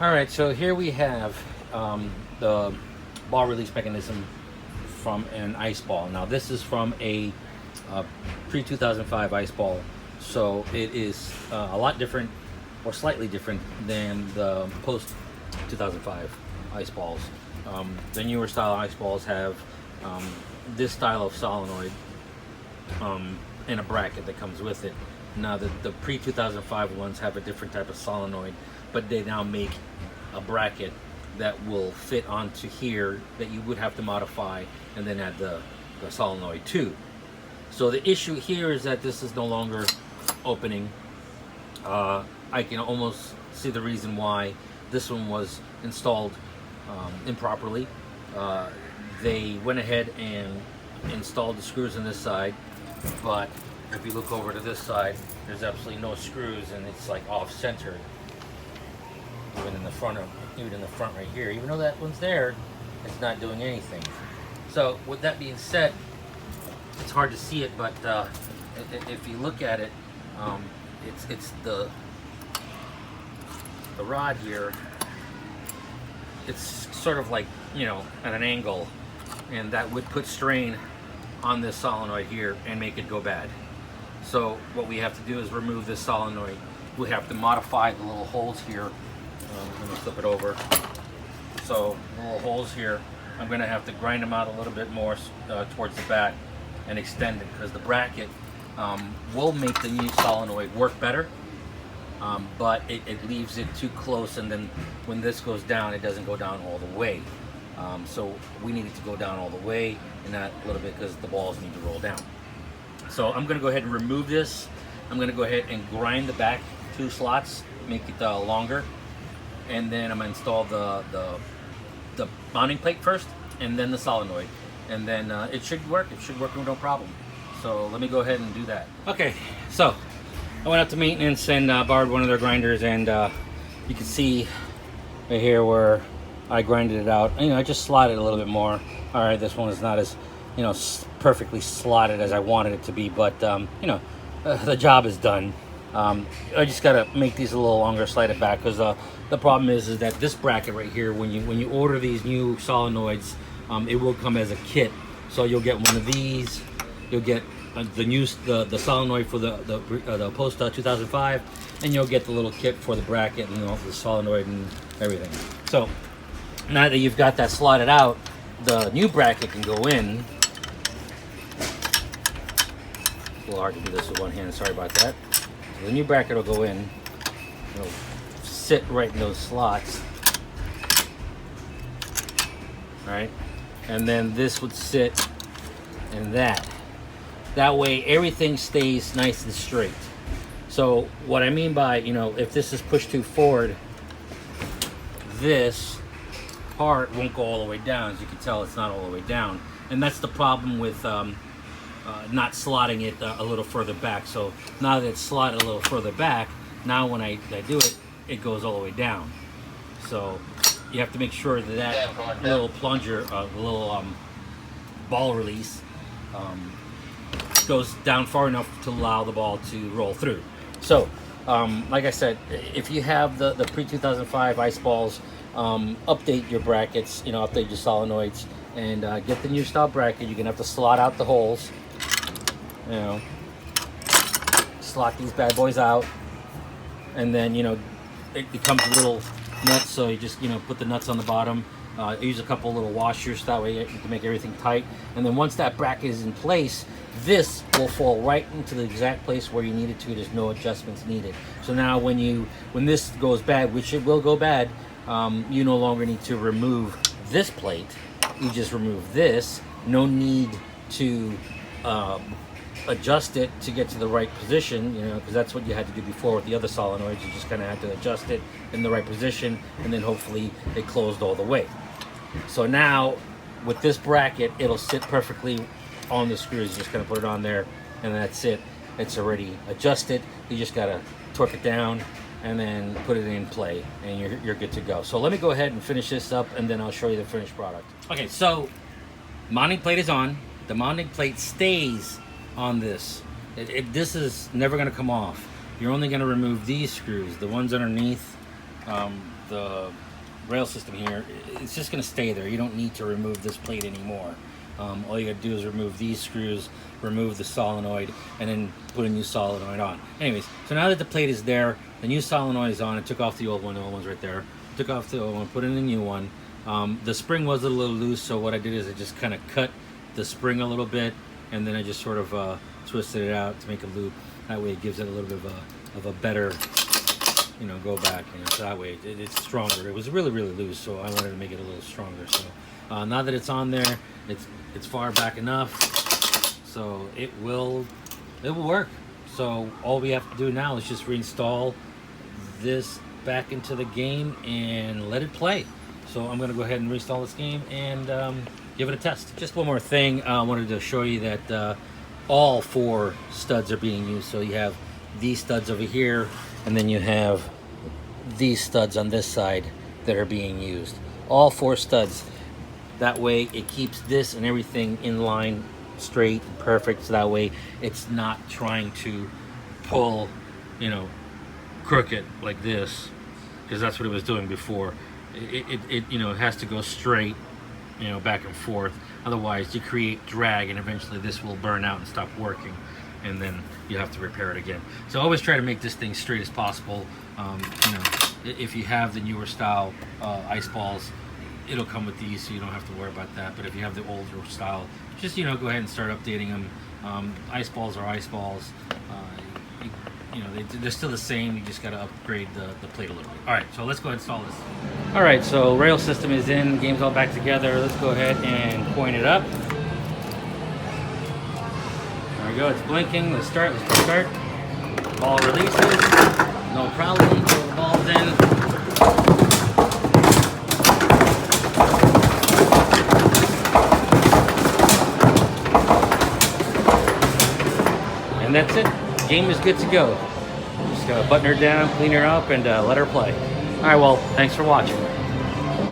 All right, so here we have the ball release mechanism from an ice ball. Now this is from a pre-2005 ice ball, so it is a lot different, or slightly different, than the post-2005 ice balls. The newer style ice balls have this style of solenoid and a bracket that comes with it. Now the pre-2005 ones have a different type of solenoid, but they now make a bracket that will fit onto here that you would have to modify and then add the solenoid to. So the issue here is that this is no longer opening. I can almost see the reason why this one was installed improperly. They went ahead and installed the screws on this side, but if you look over to this side, there's absolutely no screws, and it's like off-centered. Even in the front right here, even though that one's there, it's not doing anything. So with that being said, it's hard to see it, but if you look at it, it's the rod here. It's sort of like, you know, at an angle, and that would put strain on this solenoid here and make it go bad. So what we have to do is remove this solenoid. We have to modify the little holes here. Let me flip it over. So the little holes here, I'm going to have to grind them out a little bit more towards the back and extend it, because the bracket will make the new solenoid work better, but it leaves it too close, and then when this goes down, it doesn't go down all the way. So we need it to go down all the way, and not a little bit, because the balls need to roll down. So I'm going to go ahead and remove this. I'm going to go ahead and grind the back two slots, make it longer, and then I'm going to install the mounting plate first, and then the solenoid, and then it should work. It should work with no problem. So let me go ahead and do that. Okay, so I went out to maintenance and borrowed one of their grinders, and you can see right here where I grinded it out. You know, I just slotted it a little bit more. All right, this one is not as, you know, perfectly slotted as I wanted it to be, but you know, the job is done. I just gotta make these a little longer, slide it back, because the problem is that this bracket right here, when you order these new solenoids, it will come as a kit. So you'll get one of these, you'll get the solenoid for the post 2005, and you'll get the little kit for the bracket and, you know, the solenoid and everything. So now that you've got that slotted out, the new bracket can go in. It's a little hard to do this with one hand, sorry about that. So the new bracket will go in, it'll sit right in those slots. All right, and then this would sit in that. That way everything stays nice and straight. So what I mean by, you know, if this is pushed too forward, this part won't go all the way down. As you can tell, it's not all the way down, and that's the problem with not slotting it a little further back. So now that it's slotted a little further back, now when I do it, it goes all the way down. So you have to make sure that that little plunger, little ball release, goes down far enough to allow the ball to roll through. So like I said, if you have the pre-2005 ice balls, update your brackets, you know, update your solenoids, and get the new style bracket. You're gonna have to slot out the holes, you know, slot these bad boys out, and then, you know, it becomes a little nuts, so you just, you know, put the nuts on the bottom, use a couple little washers, that way you can make everything tight, and then once that bracket is in place, this will fall right into the exact place where you need it to. There's no adjustments needed. So now when this goes bad, which it will go bad, you no longer need to remove this plate. You just remove this. No need to adjust it to get to the right position, you know, because that's what you had to do before with the other solenoids. You just kind of had to adjust it in the right position, and then hopefully it closed all the way. So now with this bracket, it'll sit perfectly on the screws. You're just gonna put it on there, and that's it. It's already adjusted. You just gotta torque it down and then put it in play, and you're good to go. So let me go ahead and finish this up, and then I'll show you the finished product. Okay, so mounting plate is on. The mounting plate stays on this. This is never going to come off. You're only going to remove these screws. The ones underneath the rail system here, it's just going to stay there. You don't need to remove this plate anymore. All you got to do is remove these screws, remove the solenoid, and then put a new solenoid on. Anyways, so now that the plate is there, the new solenoid is on. I took off the old one. The old one's right there. Took off the old one, put in a new one. The spring was a little loose, so what I did is I just kind of cut the spring a little bit, and then I just sort of twisted it out to make a loop. That way it gives it a little bit of a better, you know, go back. You know, so that way it's stronger. It was really, really loose, so I wanted to make it a little stronger. So now that it's on there, it's far back enough, so it will work. So all we have to do now is just reinstall this back into the game and let it play. So I'm going to go ahead and reinstall this game and give it a test. Just one more thing, I wanted to show you that all 4 studs are being used. So you have these studs over here, and then you have these studs on this side that are being used. All 4 studs. That way it keeps this and everything in line, straight and perfect, so that way it's not trying to pull, you know, crooked like this, because that's what it was doing before. It you know, it has to go straight, you know, back and forth. Otherwise you create drag, and eventually this will burn out and stop working, and then you have to repair it again. So always try to make this thing straight as possible. You know, if you have the newer style ice balls, it'll come with these, so you don't have to worry about that. But if you have the older style, just, you know, go ahead and start updating them. Ice balls are ice balls. You know, they're still the same. You just got to upgrade the plate a little bit. All right, so let's go ahead and install this. All right, so rail system is in. The game's all back together. Let's go ahead and point it up. There we go. It's blinking. Let's start. Let's press start. Ball releases. No problem. Throw the balls in. And that's it. Game is good to go. Just button her down, clean her up, and let her play. All right, well, thanks for watching.